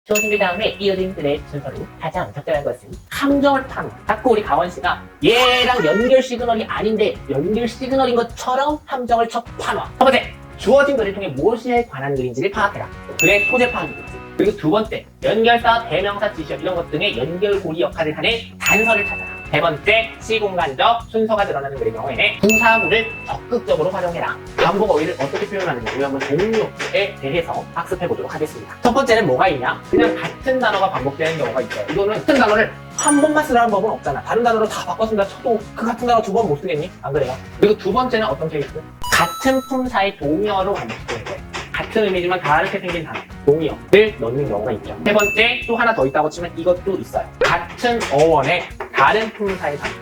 주어진 그 다음에 이어진 글의 순서로 가장 적절한 것은 함정을 파는 것. 자꾸 우리 가원씨가 얘랑 연결 시그널이 아닌데 연결 시그널인 것처럼 함정을 쳐 파놔. 첫 번째, 주어진 글을 통해 무엇에 관한 글인지를 파악해라. 글의 소재 파악이겠지. 그리고 두 번째, 연결사, 대명사, 지시어 이런 것 등의 연결고리 역할을 하는 단서를 찾아라. 세 번째, 시공간적 순서가 드러나는 글의 경우에는 부사구를 적극적으로 활용해라. 반복 어휘를 어떻게 표현하느냐, 이 한번 동료에 대해서 학습해보도록 하겠습니다. 첫 번째는 뭐가 있냐? 그냥 같은 단어가 반복되는 경우가 있어요. 이거는 같은 단어를 한 번만 쓰라는 법은 없잖아. 다른 단어로 다 바꿔쓴다 쳐도 그 같은 단어 두 번 못 쓰겠니? 안 그래요? 그리고 두 번째는 어떤 케이스? 같은 품사의 동의어로 반복되는 거예요. 같은 의미지만 다르게 생긴 단어, 동의어를 넣는 경우가 있죠. 세 번째, 또 하나 더 있다고 치면 이것도 있어요. 같은 어원에 다른 품사의 단어.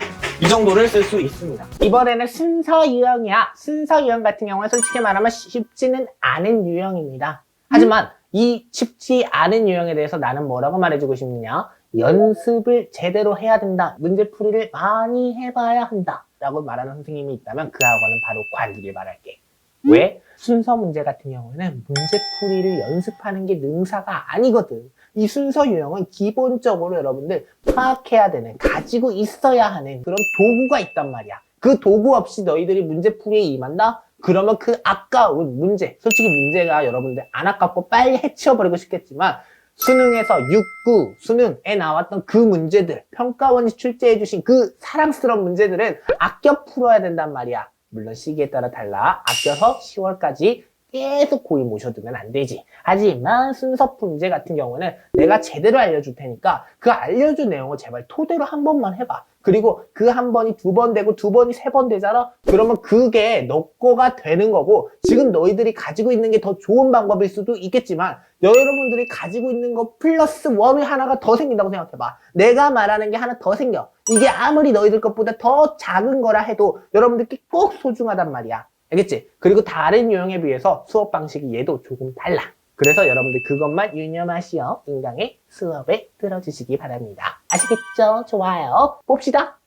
이 정도를 쓸 수 있습니다. 이번에는 순서 유형이야. 순서 유형 같은 경우는 솔직히 말하면 쉽지는 않은 유형입니다. 하지만 이 쉽지 않은 유형에 대해서 나는 뭐라고 말해주고 싶느냐? 연습을 제대로 해야 된다. 문제풀이를 많이 해봐야 한다. 라고 말하는 선생님이 있다면 그 학원은 바로 관두길 바랄게. 왜? 순서 문제 같은 경우에는 문제풀이를 연습하는 게 능사가 아니거든. 이 순서 유형은 기본적으로 여러분들 파악해야 되는, 가지고 있어야 하는 그런 도구가 있단 말이야. 그 도구 없이 너희들이 문제풀이에 임한다? 그러면 그 아까운 문제, 솔직히 문제가 여러분들 안 아깝고 빨리 해치워버리고 싶겠지만 수능에서 6, 9, 수능에 나왔던 그 문제들, 평가원이 출제해주신 그 사랑스러운 문제들은 아껴 풀어야 된단 말이야. 물론 시기에 따라 달라. 아껴서 10월까지 계속 고이 모셔두면 안 되지. 하지만 순서 문제 같은 경우는 내가 제대로 알려줄 테니까 그 알려준 내용을 제발 토대로 한 번만 해봐. 그리고 그 한 번이 두 번 되고 두 번이 세 번 되잖아? 그러면 그게 너 거가 되는 거고, 지금 너희들이 가지고 있는 게 더 좋은 방법일 수도 있겠지만 여러분들이 가지고 있는 거 플러스 원이 하나가 더 생긴다고 생각해봐. 내가 말하는 게 하나 더 생겨. 이게 아무리 너희들 것보다 더 작은 거라 해도 여러분들께 꼭 소중하단 말이야. 알겠지? 그리고 다른 유형에 비해서 수업 방식이 얘도 조금 달라. 그래서 여러분들 그것만 유념하시어 인강의 수업에 들어주시기 바랍니다. 아시겠죠? 좋아요. 봅시다.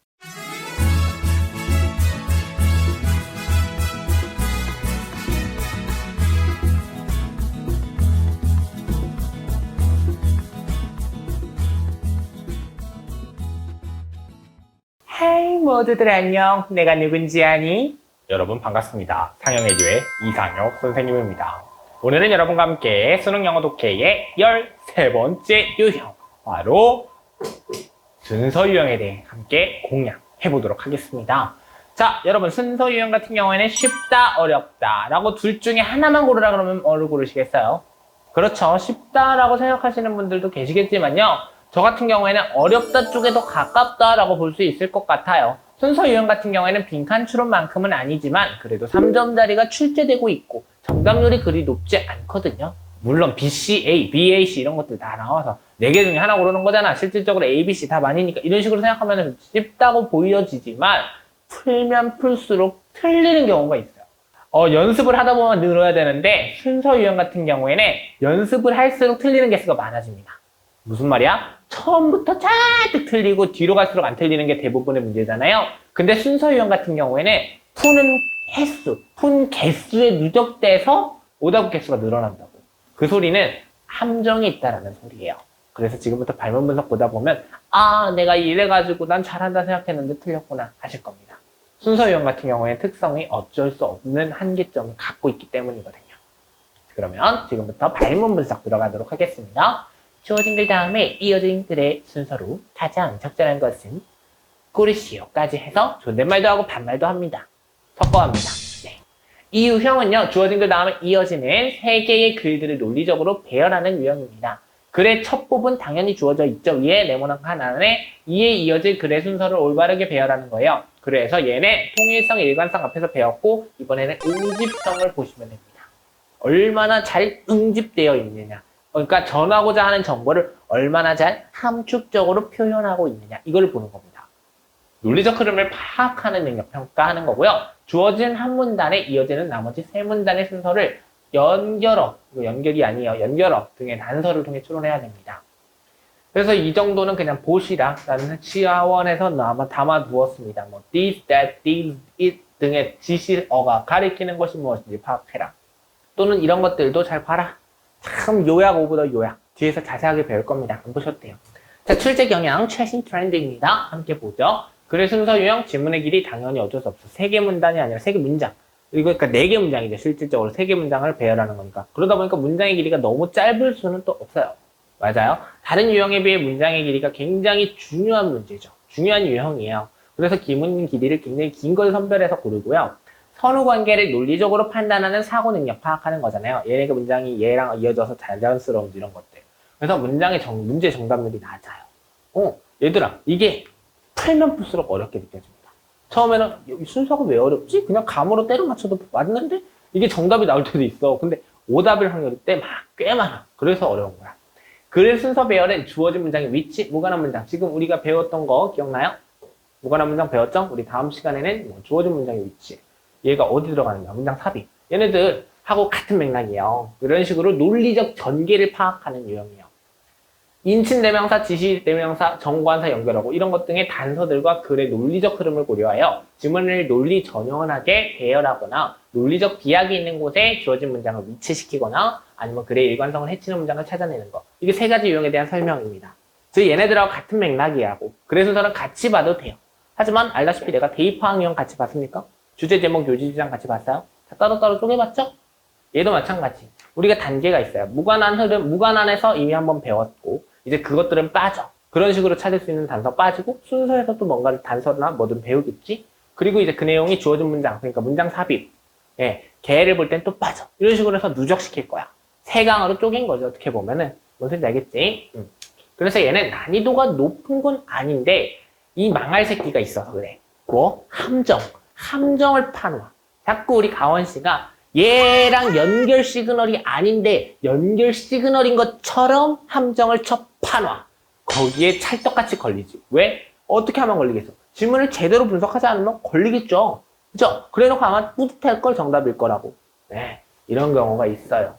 하이 모두들 안녕. 내가 누군지 아니? 여러분 반갑습니다. 상영회교의 이상혁 선생님입니다. 오늘은 여러분과 함께 수능 영어 독해의 13번째 유형, 바로 순서 유형에 대해 함께 공략해 보도록 하겠습니다. 자, 여러분 순서 유형 같은 경우에는 쉽다, 어렵다 라고 둘 중에 하나만 고르라 그러면 뭐를 고르시겠어요? 그렇죠. 쉽다라고 생각하시는 분들도 계시겠지만요. 저 같은 경우에는 어렵다 쪽에 더 가깝다라고 볼 수 있을 것 같아요. 순서 유형 같은 경우에는 빈칸 추론만큼은 아니지만 그래도 3점짜리가 출제되고 있고 정답률이 그리 높지 않거든요. 물론 BCA, BAC 이런 것들 다 나와서 4개 중에 하나 고르는 거잖아. 실질적으로 A, B, C 다 많으니까 이런 식으로 생각하면 쉽다고 보여지지만 풀면 풀수록 틀리는 경우가 있어요. 연습을 하다 보면 늘어야 되는데 순서 유형 같은 경우에는 연습을 할수록 틀리는 개수가 많아집니다. 무슨 말이야? 처음부터 잔뜩 틀리고 뒤로 갈수록 안 틀리는 게 대부분의 문제잖아요. 근데 순서 유형 같은 경우에는 푸는 횟수, 푼 개수에 누적돼서 오답 개수가 늘어난다고. 그 소리는 함정이 있다라는 소리예요. 그래서 지금부터 발문 분석 보다 보면 아, 내가 이래가지고 난 잘한다 생각했는데 틀렸구나 하실 겁니다. 순서 유형 같은 경우에는 특성이 어쩔 수 없는 한계점을 갖고 있기 때문이거든요. 그러면 지금부터 발문 분석 들어가도록 하겠습니다. 주어진 글 다음에 이어진 글의 순서로 가장 적절한 것은 고르시오까지 해서 존댓말도 하고 반말도 합니다. 섞어합니다. 네. 이 유형은요, 주어진 글 다음에 이어지는 3개의 글들을 논리적으로 배열하는 유형입니다. 글의 첫 부분 당연히 주어져 있죠. 위에 네모난 칸 안에 이에 이어질 글의 순서를 올바르게 배열하는 거예요. 그래서 얘는 통일성, 일관성 앞에서 배웠고 이번에는 응집성을 보시면 됩니다. 얼마나 잘 응집되어 있느냐. 그러니까 전하고자 하는 정보를 얼마나 잘 함축적으로 표현하고 있느냐, 이걸 보는 겁니다. 논리적 흐름을 파악하는 능력 평가하는 거고요. 주어진 한 문단에 이어지는 나머지 3문단의 순서를 연결어, 이거 연결이 아니에요. 연결어 등의 단서를 통해 추론해야 됩니다. 그래서 이 정도는 그냥 보시라 라는 시화원에서 담아두었습니다. 뭐 this, that, this, it 등의 지시어가 가리키는 것이 무엇인지 파악해라. 또는 이런 것들도 잘 봐라. 참 요약 오브 더 요약. 뒤에서 자세하게 배울 겁니다. 안 보셔도 돼요. 자, 출제 경향 최신 트렌드입니다. 함께 보죠. 글의 순서 유형, 지문의 길이 당연히 어쩔 수 없어. 3개 문단이 아니라 3개 문장. 이거 그러니까 4개 문장이죠. 실질적으로 3개 문장을 배열하는 거니까. 그러다 보니까 문장의 길이가 너무 짧을 수는 또 없어요. 맞아요. 다른 유형에 비해 문장의 길이가 굉장히 중요한 문제죠. 중요한 유형이에요. 그래서 기문 길이를 굉장히 긴 걸 선별해서 고르고요. 선후 관계를 논리적으로 판단하는 사고 능력 파악하는 거잖아요. 얘네가 문장이 얘랑 이어져서 자연스러운 이런 것들. 그래서 문장의 문제 정답률이 낮아요. 얘들아, 이게 풀면 풀수록 어렵게 느껴집니다. 처음에는 순서가 왜 어렵지? 그냥 감으로 때려 맞춰도 맞는데 이게 정답이 나올 때도 있어. 근데 오답일 확률이 꽤 많아. 그래서 어려운 거야. 글의 순서 배열은 주어진 문장의 위치, 무관한 문장. 지금 우리가 배웠던 거 기억나요? 무관한 문장 배웠죠? 우리 다음 시간에는 주어진 문장의 위치. 얘가 어디 들어가느냐? 문장 삽입. 얘네들 하고 같은 맥락이에요. 이런 식으로 논리적 전개를 파악하는 유형이에요. 인칭 대명사, 지시 대명사, 정관사 연결하고 이런 것 등의 단서들과 글의 논리적 흐름을 고려하여 지문을 논리 전형하게 배열하거나 논리적 비약이 있는 곳에 주어진 문장을 위치시키거나 아니면 글의 일관성을 해치는 문장을 찾아내는 것. 이게 3가지 유형에 대한 설명입니다. 즉 얘네들하고 같은 맥락이라고. 글의 순서는 같이 봐도 돼요. 하지만 알다시피 내가 대입파악 유형 같이 봤습니까? 주제, 제목, 요지, 주장 같이 봤어요? 다 따로따로 쪼개봤죠? 얘도 마찬가지. 우리가 단계가 있어요. 무관한 흐름, 무관한에서 이미 한번 배웠고 이제 그것들은 빠져. 그런 식으로 찾을 수 있는 단서 빠지고 순서에서 또 뭔가 단서나 뭐든 배우겠지? 그리고 이제 그 내용이 주어진 문장, 그러니까 문장 삽입. 개를 볼 땐 또 빠져. 이런 식으로 해서 누적시킬 거야. 3강으로 쪼갠 거죠. 어떻게 보면은. 뭔 소리인지 알겠지? 그래서 얘는 난이도가 높은 건 아닌데 이 망할 새끼가 있어서 그래. 뭐? 함정을 파놓아. 자꾸 우리 가원 씨가 얘랑 연결 시그널이 아닌데 연결 시그널인 것처럼 함정을 쳐 파놔. 거기에 찰떡같이 걸리지. 왜? 어떻게 하면 걸리겠어? 질문을 제대로 분석하지 않으면 걸리겠죠. 그죠? 그래놓고 아마 뿌듯할 걸 정답일 거라고. 네, 이런 경우가 있어요.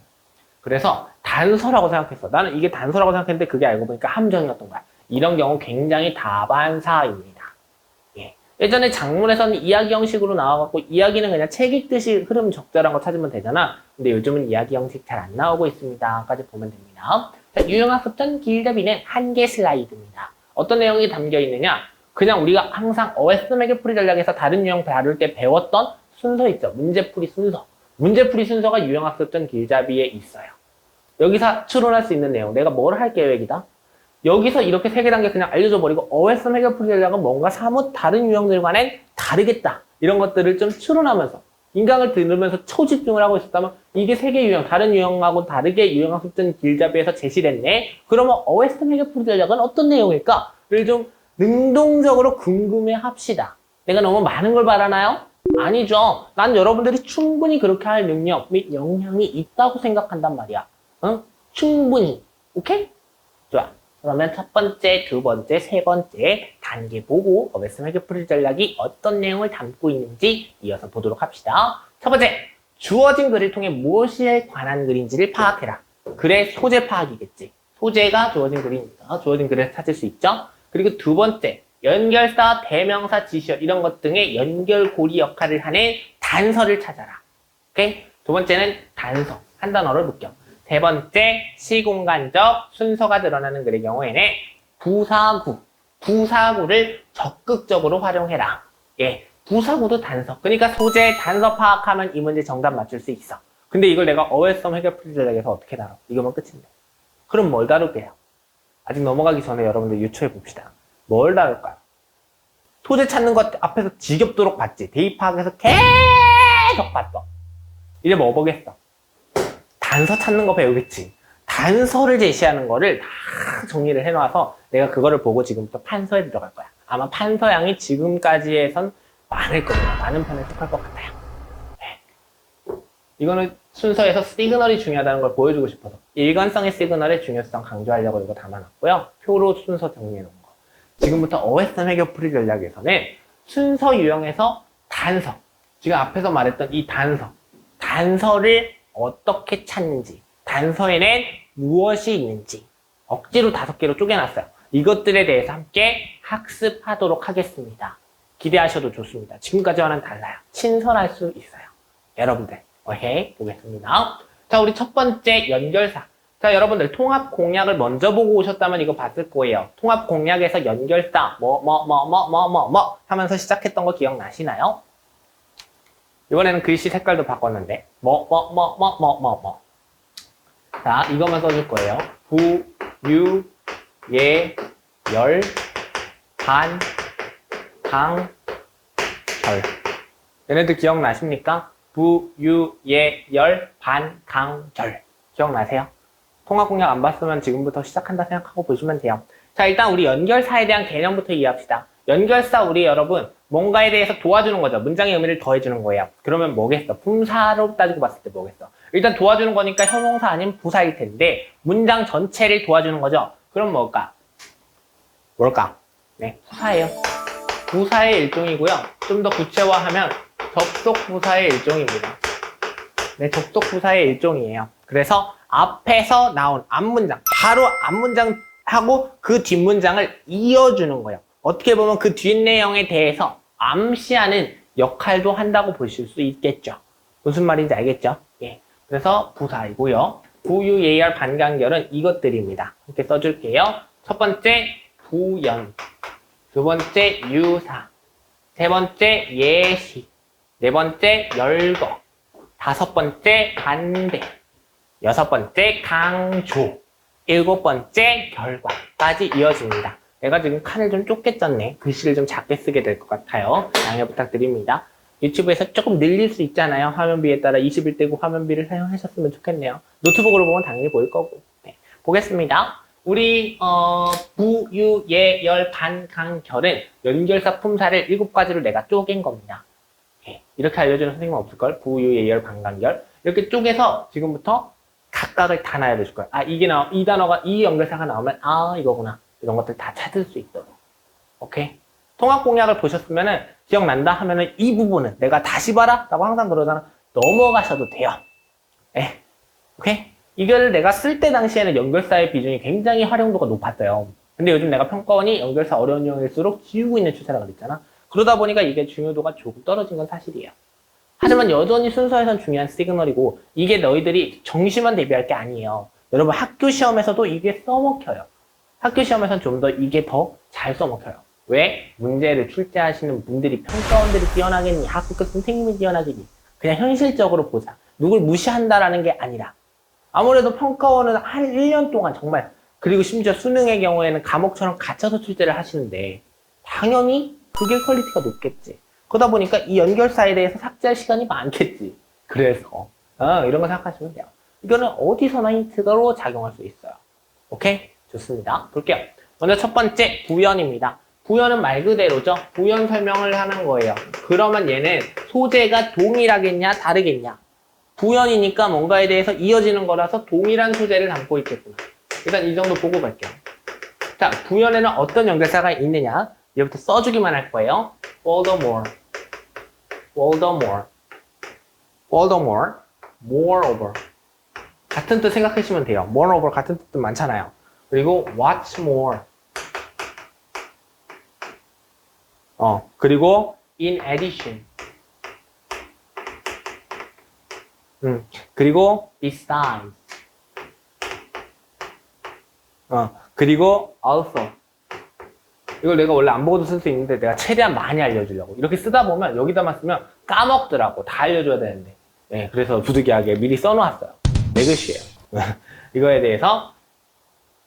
그래서 단서라고 생각했어. 나는 이게 단서라고 생각했는데 그게 알고 보니까 함정이었던 거야. 이런 경우 굉장히 다반사입니다. 예전에 작문에서는 이야기 형식으로 나와갖고 이야기는 그냥 책 읽듯이 흐름 적절한 거 찾으면 되잖아. 근데 요즘은 이야기 형식 잘 안 나오고 있습니다. 까지 보면 됩니다. 자, 유형학습전 길잡이는 1개 슬라이드입니다. 어떤 내용이 담겨 있느냐? 그냥 우리가 항상 OS 매개풀이 전략에서 다른 유형 다룰 때 배웠던 순서 있죠. 문제풀이 순서. 문제풀이 순서가 유형학습전 길잡이에 있어요. 여기서 추론할 수 있는 내용. 내가 뭘 할 계획이다? 여기서 이렇게 3개 단계 그냥 알려줘 버리고 OS 매개풀이 전략은 뭔가 사뭇 다른 유형들과는 다르겠다. 이런 것들을 좀 추론하면서 인강을 들으면서 초집중을 하고 있었다면 이게 3개 유형, 다른 유형하고 다르게 유형학습전 길잡이에서 제시됐네. 그러면 OS 매개풀이 전략은 어떤 내용일까?를 좀 능동적으로 궁금해 합시다. 내가 너무 많은 걸 바라나요? 아니죠. 난 여러분들이 충분히 그렇게 할 능력 및 역량이 있다고 생각한단 말이야. 응? 충분히. 오케이? 좋아. 그러면 첫 번째, 두 번째, 세 번째 단계 보고 OS 매개풀이 전략이 어떤 내용을 담고 있는지 이어서 보도록 합시다. 첫 번째, 주어진 글을 통해 무엇에 관한 글인지를 파악해라. 글의 소재 파악이겠지. 소재가 주어진 글이니까 주어진 글을 찾을 수 있죠. 그리고 두 번째, 연결사, 대명사, 지시어 이런 것 등의 연결고리 역할을 하는 단서를 찾아라. 오케이? 두 번째는 단서, 한 단어로 묶여. 세 번째, 시공간적 순서가 드러나는 글의 경우에는 부사구를 적극적으로 활용해라. 부사구도 단서. 그러니까 소재, 단서 파악하면 이 문제 정답 맞출 수 있어. 근데 이걸 내가 어회성 해결풀이 전략에서 어떻게 다뤄? 이거면 끝인데. 그럼 뭘 다룰게요? 아직 넘어가기 전에 여러분들 유추해 봅시다. 뭘 다룰까요? 소재 찾는 것 앞에서 지겹도록 봤지. 대입 파악에서 계속 봤어. 이제 뭐 보겠어? 단서 찾는 거 배우겠지. 단서를 제시하는 거를 다 정리를 해놔서 내가 그거를 보고 지금부터 판서에 들어갈 거야. 아마 판서양이 지금까지에선 많을 겁니다. 많은 편에 속할 것 같아요. 이거는 순서에서 시그널이 중요하다는 걸 보여주고 싶어서 일관성의 시그널의 중요성 강조하려고 이거 담아놨고요. 표로 순서 정리해놓은 거. 지금부터 OS 해결풀이 전략에서는 순서 유형에서 단서, 지금 앞에서 말했던 이 단서를 어떻게 찾는지, 단서에는 무엇이 있는지 억지로 5개로 쪼개놨어요. 이것들에 대해서 함께 학습하도록 하겠습니다. 기대하셔도 좋습니다. 지금까지와는 달라요. 친선할 수 있어요. 여러분들, 오케이? 보겠습니다. 자, 우리 첫 번째 연결사. 자, 여러분들 통합 공략을 먼저 보고 오셨다면 이거 봤을 거예요. 통합 공략에서 연결사 하면서 시작했던 거 기억나시나요? 이번에는 글씨 색깔도 바꿨는데 자, 이것만 써줄 거예요. 부, 유, 예, 열, 반, 강, 절. 얘네들 기억나십니까? 부, 유, 예, 열, 반, 강, 절. 기억나세요? 통합 공략 안 봤으면 지금부터 시작한다 생각하고 보시면 돼요. 자, 일단 우리 연결사에 대한 개념부터 이해합시다. 연결사 우리 여러분 뭔가에 대해서 도와주는 거죠. 문장의 의미를 더해주는 거예요. 그러면 뭐겠어? 품사로 따지고 봤을 때 뭐겠어? 일단 도와주는 거니까 형용사 아니면 부사일 텐데 문장 전체를 도와주는 거죠. 그럼 뭘까? 네, 부사예요. 부사의 일종이고요. 좀 더 구체화하면 접속 부사의 일종입니다. 네, 접속 부사의 일종이에요. 그래서 앞에서 나온 앞문장, 바로 앞문장하고 그 뒷문장을 이어주는 거예요. 어떻게 보면 그 뒷내용에 대해서 암시하는 역할도 한다고 보실 수 있겠죠. 무슨 말인지 알겠죠? 예. 그래서 부사이고요. 부유, 예열, 반강결은 이것들입니다. 이렇게 써줄게요. 첫 번째 부연, 두 번째 유사, 세 번째 예시, 네 번째 열거, 다섯 번째 반대, 여섯 번째 강조, 일곱 번째 결과까지 이어집니다. 내가 지금 칸을 좀 좁게 쪘네. 글씨를 좀 작게 쓰게 될 것 같아요. 양해 부탁드립니다. 유튜브에서 조금 늘릴 수 있잖아요. 화면비에 따라 21대구 화면비를 사용하셨으면 좋겠네요. 노트북으로 보면 당연히 보일 거고. 네. 보겠습니다. 우리 부, 유, 예, 열, 반, 강, 결은 연결사 품사를 7가지로 내가 쪼갠 겁니다. 네. 이렇게 알려주는 선생님은 없을걸? 부, 유, 예, 열, 반, 강, 결. 이렇게 쪼개서 지금부터 각각을 다 알려줄 거예요. 아, 이 단어가, 이 연결사가 나오면, 아, 이거구나. 이런 것들 다 찾을 수 있도록. 오케이? 통합 공략을 보셨으면은, 기억난다 하면은 이 부분은 내가 다시 봐라? 라고 항상 그러잖아. 넘어가셔도 돼요. 예. 오케이? 이걸 내가 쓸 때 당시에는 연결사의 비중이 굉장히 활용도가 높았어요. 근데 요즘 내가 평가원이 연결사 어려운 용일수록 지우고 있는 추세라고 그랬잖아. 그러다 보니까 이게 중요도가 조금 떨어진 건 사실이에요. 하지만 여전히 순서에선 중요한 시그널이고, 이게 너희들이 정시만 대비할 게 아니에요. 여러분 학교 시험에서도 이게 써먹혀요. 학교 시험에서는 좀 더 이게 더 잘 써먹혀요. 왜? 문제를 출제하시는 분들이, 평가원들이 뛰어나겠니? 학교 선생님이 뛰어나겠니? 그냥 현실적으로 보자. 누굴 무시한다라는 게 아니라, 아무래도 평가원은 한 1년 동안 정말, 그리고 심지어 수능의 경우에는 과목처럼 갇혀서 출제를 하시는데 당연히 그게 퀄리티가 높겠지. 그러다 보니까 이 연결사에 대해서 삭제할 시간이 많겠지. 그래서 이런 거 생각하시면 돼요. 이거는 어디서나 힌트로 작용할 수 있어요. 오케이? 좋습니다. 볼게요. 먼저 첫 번째 부연입니다. 부연은 말 그대로죠. 부연 설명을 하는 거예요. 그러면 얘는 소재가 동일하겠냐 다르겠냐. 부연이니까 뭔가에 대해서 이어지는 거라서 동일한 소재를 담고 있겠구나. 일단 이 정도 보고 갈게요. 자, 부연에는 어떤 연결사가 있느냐. 얘부터 써주기만 할 거예요. Furthermore, moreover. 같은 뜻 생각하시면 돼요. moreover 같은 뜻도 많잖아요. 그리고 what's more. 그리고 in addition. 그리고 besides. 그리고 also. 이걸 내가 원래 안 보고도 쓸 수 있는데 내가 최대한 많이 알려주려고. 이렇게 쓰다 보면 여기다만 쓰면 까먹더라고. 다 알려줘야 되는데. 네, 그래서 부득이하게 미리 써놓았어요. 내 글씨예요. 이거에 대해서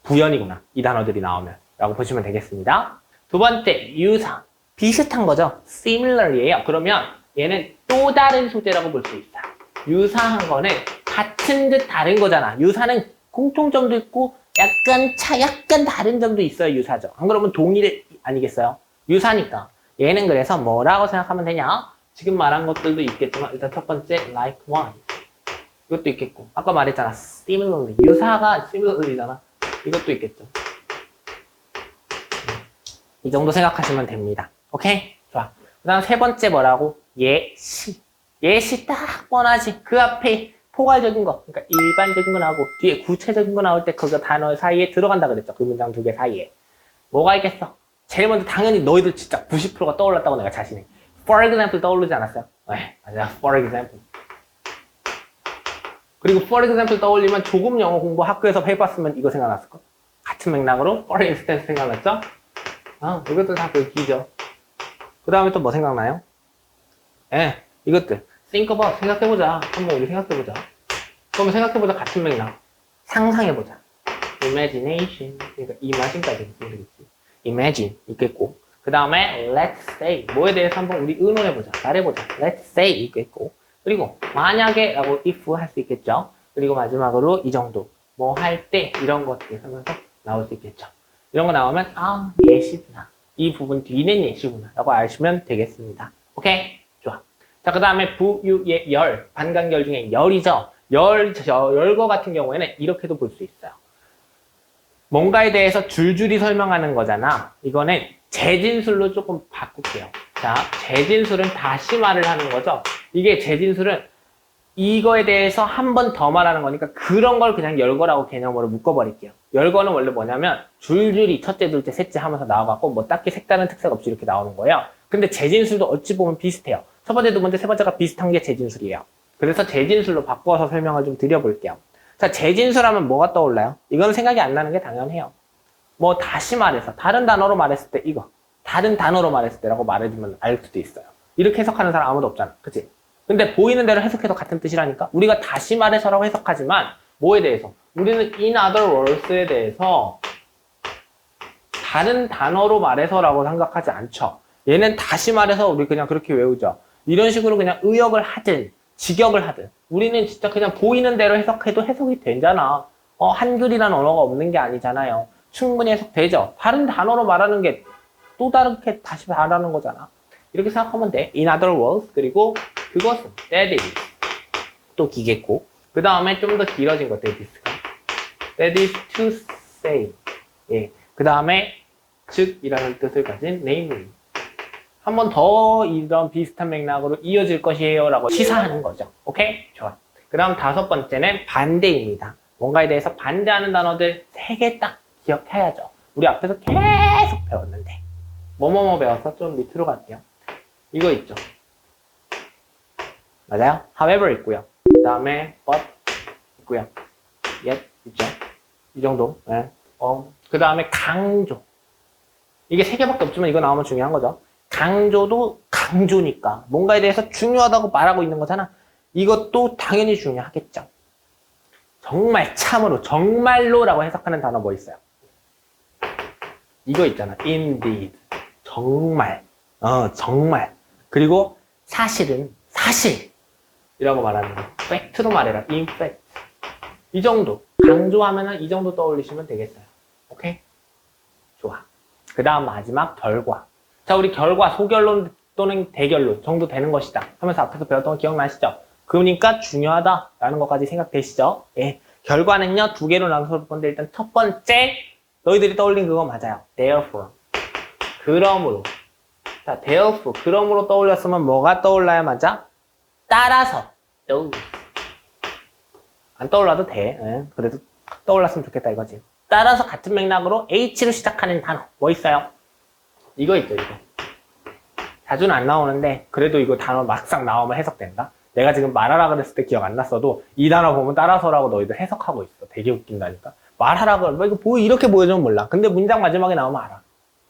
부연이구나. 이 단어들이 나오면. 라고 보시면 되겠습니다. 두 번째, 유사. 비슷한 거죠. similar이에요. 그러면 얘는 또 다른 소재라고 볼 수 있어요. 유사한 거는 같은 듯 다른 거잖아. 유사는 공통점도 있고 약간 다른 점도 있어요. 유사죠. 안 그러면 동일 아니겠어요? 유사니까. 얘는 그래서 뭐라고 생각하면 되냐? 지금 말한 것들도 있겠지만 일단 첫 번째 likewise. 이것도 있겠고 아까 말했잖아. similarly. 유사가 similarly잖아. 이것도 있겠죠. 이 정도 생각하시면 됩니다. 오케이? 좋아. 그 다음 세 번째 뭐라고? 예시. 예시 딱 뻔하지. 그 앞에 포괄적인 거, 그러니까 일반적인 거 나오고 뒤에 구체적인 거 나올 때 그 단어 사이에 들어간다 그랬죠. 그 문장 두 개 사이에. 뭐가 있겠어? 제일 먼저 당연히 너희들 진짜 90%가 떠올랐다고 내가 자신해. For example 떠오르지 않았어요? 네, 맞아. For example. 그리고 for example 떠올리면 조금 영어 공부 학교에서 해봤으면 이거 생각났을 거. 같은 맥락으로 for instance 생각났죠? 이것도 다 글귀죠. 그 다음에 또 뭐 생각나요? 이것들 think about 생각해보자. 한번 우리 생각해보자. 그러면 생각해보자. 같은 맥락 상상해보자. imagination 그러니까 imagine까지 모르겠지. imagine 있겠고 그 다음에 let's say 뭐에 대해서 한번 우리 의논해보자. 말해보자. let's say 있겠고 그리고 만약에 라고 if 할 수 있겠죠. 그리고 마지막으로 이 정도 뭐 할 때 이런 것들 하면서 나올 수 있겠죠. 이런 거 나오면 예시구나. 이 부분 뒤는 예시구나 라고 아시면 되겠습니다. 오케이? 좋아. 자, 그 다음에 부유의 열 반간결 중에 열이죠. 열거 같은 경우에는 이렇게도 볼 수 있어요. 뭔가에 대해서 줄줄이 설명하는 거잖아. 이거는 재진술로 조금 바꿀게요. 자, 재진술은 다시 말을 하는 거죠. 이게 재진술은 이거에 대해서 한 번 더 말하는 거니까 그런 걸 그냥 열거라고 개념으로 묶어버릴게요. 열거는 원래 뭐냐면 줄줄이 첫째, 둘째, 셋째 하면서 나와갖고 뭐 딱히 색다른 특색 없이 이렇게 나오는 거예요. 근데 재진술도 어찌 보면 비슷해요. 첫 번째, 두 번째, 세 번째가 비슷한 게 재진술이에요. 그래서 재진술로 바꿔서 설명을 좀 드려볼게요. 자, 재진술하면 뭐가 떠올라요? 이건 생각이 안 나는 게 당연해요. 뭐 다시 말해서 다른 단어로 말했을 때 이거 다른 단어로 말했을 때라고 말해주면 알 수도 있어요. 이렇게 해석하는 사람 아무도 없잖아. 그치? 근데 보이는 대로 해석해도 같은 뜻이라니까? 우리가 다시 말해서라고 해석하지만 뭐에 대해서? 우리는 in other words에 대해서 다른 단어로 말해서라고 생각하지 않죠. 얘는 다시 말해서 우리 그냥 그렇게 외우죠. 이런 식으로 그냥 의역을 하든 직역을 하든 우리는 진짜 그냥 보이는 대로 해석해도 해석이 되잖아. 한글이란 언어가 없는 게 아니잖아요. 충분히 해석되죠. 다른 단어로 말하는 게 또 다르게 다시 말하는 거잖아. 이렇게 생각하면 돼. In other words. 그리고 그것은 that is. 또 기겠고. 그 다음에 좀 더 길어진 것 that is가. That is to say. 예. 그 다음에 즉이라는 뜻을 가진 namely. 한 번 더 이런 비슷한 맥락으로 이어질 것이에요 라고 시사하는 거죠. 오케이? 좋아. 그 다음 다섯 번째는 반대입니다. 뭔가에 대해서 반대하는 단어들 3개 딱 기억해야죠. 우리 앞에서 계속 배웠는데. 뭐뭐뭐 배워서 좀 밑으로 갈게요. 이거 있죠. 맞아요? however 있고요. 그 다음에 but 있고요. yet 있죠. 이 정도. 네. 그 다음에 강조. 이게 3개밖에 없지만 이거 나오면 중요한 거죠. 강조도 강조니까 뭔가에 대해서 중요하다고 말하고 있는 거잖아. 이것도 당연히 중요하겠죠. 정말 참으로 정말로라고 해석하는 단어 뭐 있어요? 이거 있잖아. indeed. 정말. 정말. 그리고 사실은 사실이라고 말하는 거. 팩트로 말해라. in fact. 이 정도. 강조하면은 이 정도 떠올리시면 되겠어요. 오케이? 좋아. 그 다음 마지막 결과. 자, 우리 결과, 소결론 또는 대결론 정도 되는 것이다 하면서 앞에서 배웠던 거 기억나시죠? 그러니까 중요하다라는 것까지 생각되시죠? 예. 결과는요, 2개로 나눠서 볼 건데 일단 첫 번째, 너희들이 떠올린 그거 맞아요. therefore. 그러므로. 자, therefore. 그러므로 떠올렸으면 뭐가 떠올라야 맞아? 따라서. 안 떠올라도 돼. 예. 그래도 떠올랐으면 좋겠다 이거지. 따라서 같은 맥락으로 H로 시작하는 단어. 뭐 있어요? 이거 있죠, 이거. 자주는 안 나오는데, 그래도 이거 단어 막상 나오면 해석된다? 내가 지금 말하라 그랬을 때 기억 안 났어도, 이 단어 보면 따라서라고 너희들 해석하고 있어. 되게 웃긴다니까? 말하라 그러면, 이거 이렇게 보여주면 몰라. 근데 문장 마지막에 나오면 알아.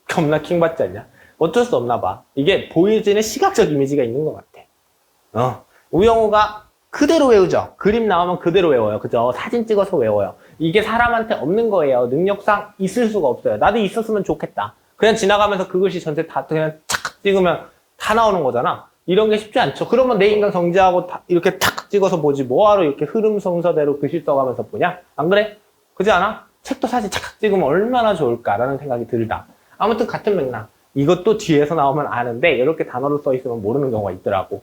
겁나 킹받지 않냐? 어쩔 수 없나 봐. 이게 보여지는 시각적 이미지가 있는 것 같아. 우영우가 그대로 외우죠? 그림 나오면 그대로 외워요. 그죠? 사진 찍어서 외워요. 이게 사람한테 없는 거예요. 능력상 있을 수가 없어요. 나도 있었으면 좋겠다. 그냥 지나가면서 그 글씨 전체 다 그냥 착 찍으면 다 나오는 거잖아. 이런 게 쉽지 않죠. 그러면 내 인강 정지하고 이렇게 탁 찍어서 보지. 뭐하러 이렇게 흐름 순서대로 글씨 써가면서 보냐? 안 그래? 그지 않아? 책도 사진 착 찍으면 얼마나 좋을까라는 생각이 들다. 아무튼 같은 맥락. 이것도 뒤에서 나오면 아는데 이렇게 단어로 써 있으면 모르는 경우가 있더라고.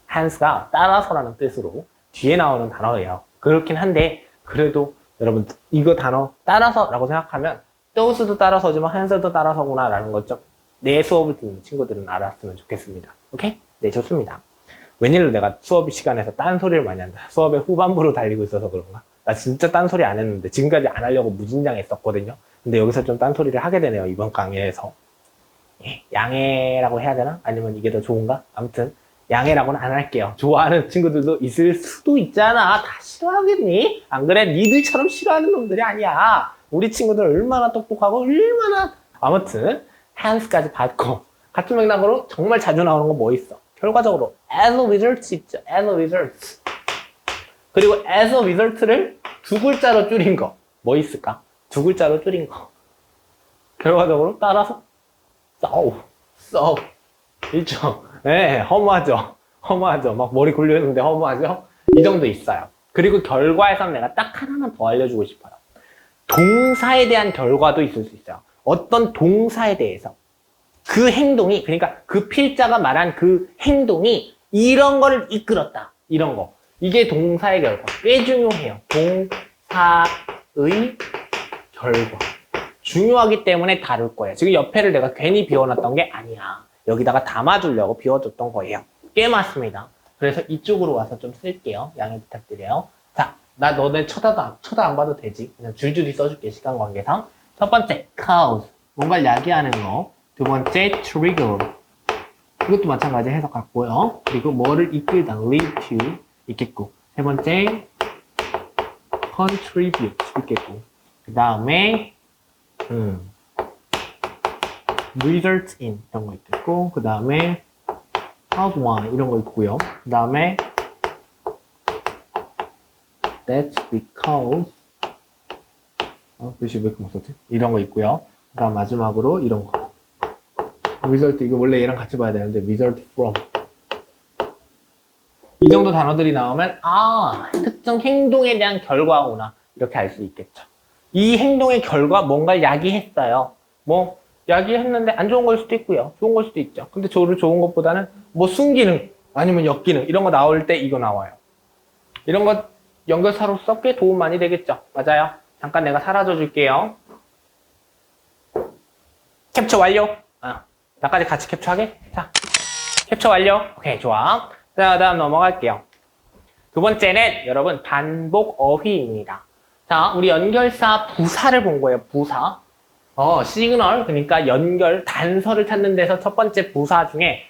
한스가 따라서라는 뜻으로 뒤에 나오는 단어예요. 그렇긴 한데 그래도 여러분 이거 단어 따라서라고 생각하면 또스도 따라서지만 한스도 따라서구나 라는 것 좀 내 수업을 듣는 친구들은 알았으면 좋겠습니다. 오케이? 네, 좋습니다. 웬일로 내가 수업 시간에서 딴소리를 많이 한다. 수업의 후반부로 달리고 있어서 그런가? 나 진짜 딴소리 안 했는데 지금까지 안 하려고 무진장 했었거든요. 근데 여기서 좀 딴소리를 하게 되네요. 이번 강의에서. 예, 양해라고 해야 되나? 아니면 이게 더 좋은가? 아무튼 양해라고는 안 할게요. 좋아하는 친구들도 있을 수도 있잖아. 다 싫어하겠니? 안 그래? 니들처럼 싫어하는 놈들이 아니야. 우리 친구들 얼마나 똑똑하고 얼마나 아무튼 hands까지 받고 같은 맥락으로 정말 자주 나오는 거 뭐 있어? 결과적으로 as a result 있죠. as a result. 그리고 as a result를 두 글자로 줄인 거 뭐 있을까? 두 글자로 줄인 거. 결과적으로 따라서 so 있죠. 네, 허무하죠. 허무하죠. 막 머리 굴려있는데 허무하죠. 이 정도 있어요. 그리고 결과에서 내가 딱 하나만 더 알려주고 싶어요. 동사에 대한 결과도 있을 수 있어요. 어떤 동사에 대해서 그 행동이, 그러니까 그 필자가 말한 그 행동이 이런 거를 이끌었다. 이런 거. 이게 동사의 결과. 꽤 중요해요. 동사의 결과. 중요하기 때문에 다룰 거예요. 지금 옆에를 내가 괜히 비워놨던 게 아니야. 여기다가 담아주려고 비워줬던 거예요. 꽤 많습니다. 그래서 이쪽으로 와서 좀 쓸게요. 양해 부탁드려요. 자, 나 너네 쳐다 안 봐도 되지. 그냥 줄줄이 써줄게, 시간 관계상. 첫 번째, cause. 뭔가를 야기하는 거. 두 번째, trigger. 이것도 마찬가지 해석 같고요. 그리고 뭐를 이끌다, lead to 있겠고. 세 번째, contribute 있겠고. 그 다음에 result in 이런 거 있겠고, 그 다음에 how why 이런 거 있고요. 그 다음에 that's because 글씨 왜 이렇게 못 썼지? 이런 거 있고요. 그 다음 마지막으로 이런 거 result, 이거 원래 얘랑 같이 봐야 되는데 result from. 이 정도 단어들이 나오면 특정 행동에 대한 결과구나 이렇게 알 수 있겠죠. 이 행동의 결과 뭔가를 야기했어요. 뭐 야기했는데 안 좋은 걸 수도 있고요. 좋은 걸 수도 있죠. 근데 저를 좋은 것보다는 뭐 순기능 아니면 역기능 이런 거 나올 때 이거 나와요. 이런 거 연결사로서 꽤 도움 많이 되겠죠. 맞아요. 잠깐 내가 사라져 줄게요. 캡처 완료. 나까지 같이 캡처하게. 자, 캡처 완료. 오케이, 좋아. 자, 다음 넘어갈게요. 두 번째는 여러분 반복 어휘입니다. 자, 우리 연결사 부사를 본 거예요. 부사. 시그널, 그러니까 연결, 단서를 찾는 데서 첫 번째 부사 중에